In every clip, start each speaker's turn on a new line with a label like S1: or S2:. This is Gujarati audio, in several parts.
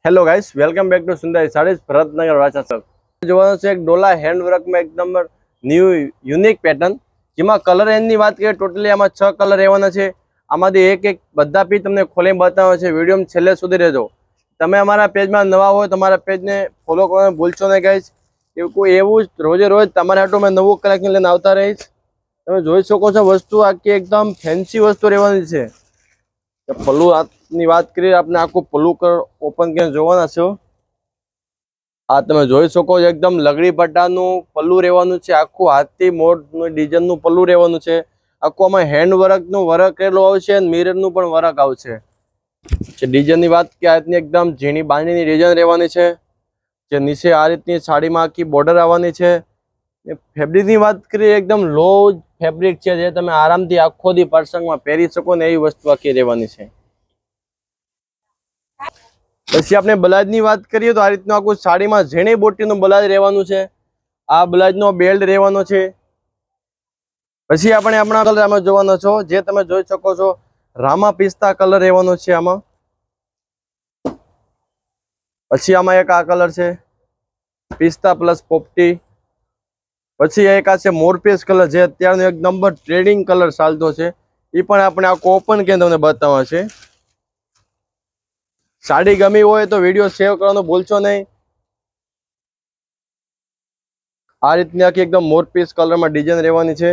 S1: Hello guys, welcome back to Sundari saris Bharatnagar Vachha sir. જોવાનું છે એક ડોલા હેન્ડવર્કમાં એક નંબર ન્યૂ યુનિક પેટર્ન, જેમાં કલર રેન્જની વાત કરીએ ટોટલી આમાં 6 કલર રહેવાના છે. આમાંથી એક બધા પીસ તમને ખોલીને બતાવવાનો છે. વિડીયો છેલ્લે સુધી રહેજો. તમે અમારા પેજમાં નવા હોય તમારા પેજને ફોલો કરવાનું ભૂલશો નહીં ગાઈસ. એવું જ રોજે રોજ તમારા હાટુ મેં નવું કલેક્શન લઈને આવતા રહીશ. તમે જોઈ શકો છો વસ્તુ આખી એકદમ ફેન્સી વસ્તુ રહેવાની છે. પલ્લુ ની વાત કરીએ આપણે આખું પલ્લુ કલર ઓપન કરીને જોવાના છો. આ તમે જોઈ શકો છો એકદમ લગડી પટ્ટાનું પલ્લુ રહેવાનું છે. આખું હાથથી મોઢનું ડિઝાઇનનું પલ્લુ રહેવાનું છે. આખું આમાં હેન્ડ વર્કનું વર્ક કરેલું આવશે અને મિરરનું પણ વર્ક આવશે. ડિઝાઇનની વાત કે આ રીતની એકદમ ઝીણી બાંધણીની ડિઝાઇન રહેવાની છે. જે નીચે આ રીતની સાડીમાં આખી બોર્ડર આવવાની છે. ફેબ્રિકની વાત કરીએ એકદમ લો ફેબ્રિક છે, જે તમે આરામથી આખો દી પ્રસંગમાં પહેરી શકો ને એવી વસ્તુ આખી રહેવાની છે. પછી આપણે બ્લાઉઝની વાત કરીએ તો આ રીતનું આખું સાડીમાં ઝીણી બોટીનું બ્લાઉઝ રહેવાનું છે. આ બ્લાઉઝનો બેલ્ટ રહેવાનો છે. પછી આપણે આપણા કલર આમાં જોવાનો છો, જે તમે જોઈ શકો છો રામા પિસ્તા કલર રહેવાનો છે આમાં. પછી આમાં એક આ કલર છે પિસ્તા પ્લસ પોપટી. પછી એક આ છે મોરપીસ કલર, જે અત્યારનો એક નંબર ટ્રેડિંગ કલર ચાલતો છે. એ પણ આપણે આખો ઓપન કરીને તમને બતાવવા છે. સાડી ગમી હોય તો વિડીયો સેવ કરવાનું ભૂલશો નહીં. આ રીતની આખી એકદમ મોરપીસ કલરમાં ડિઝાઇન રહેવાની છે.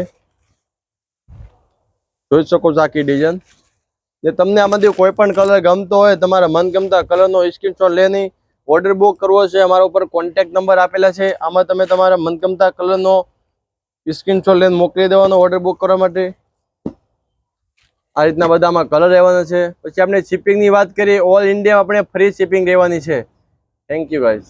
S1: જોઈ શકો છો આખી ડિઝાઇન. જે તમને આમાંથી કોઈ પણ કલર ગમતો હોય તમારા મનગમતા કલરનો સ્ક્રીનશોટ લઈને ઓર્ડર બુક કરવો છે. અમારા ઉપર કોન્ટેક્ટ નંબર આપેલા છે. આમાં તમે તમારા મનગમતા કલરનો સ્ક્રીનશોટ લઈને મોકલી દેવાનો ઓર્ડર બુક કરવા માટે. આ રીતના બધામાં કલર રહેવાના છે. પછી આપણે શિપિંગની વાત કરીએ, ઓલ ઇન્ડિયા આપણે ફ્રી શિપિંગ રહેવાની છે. Thank you guys.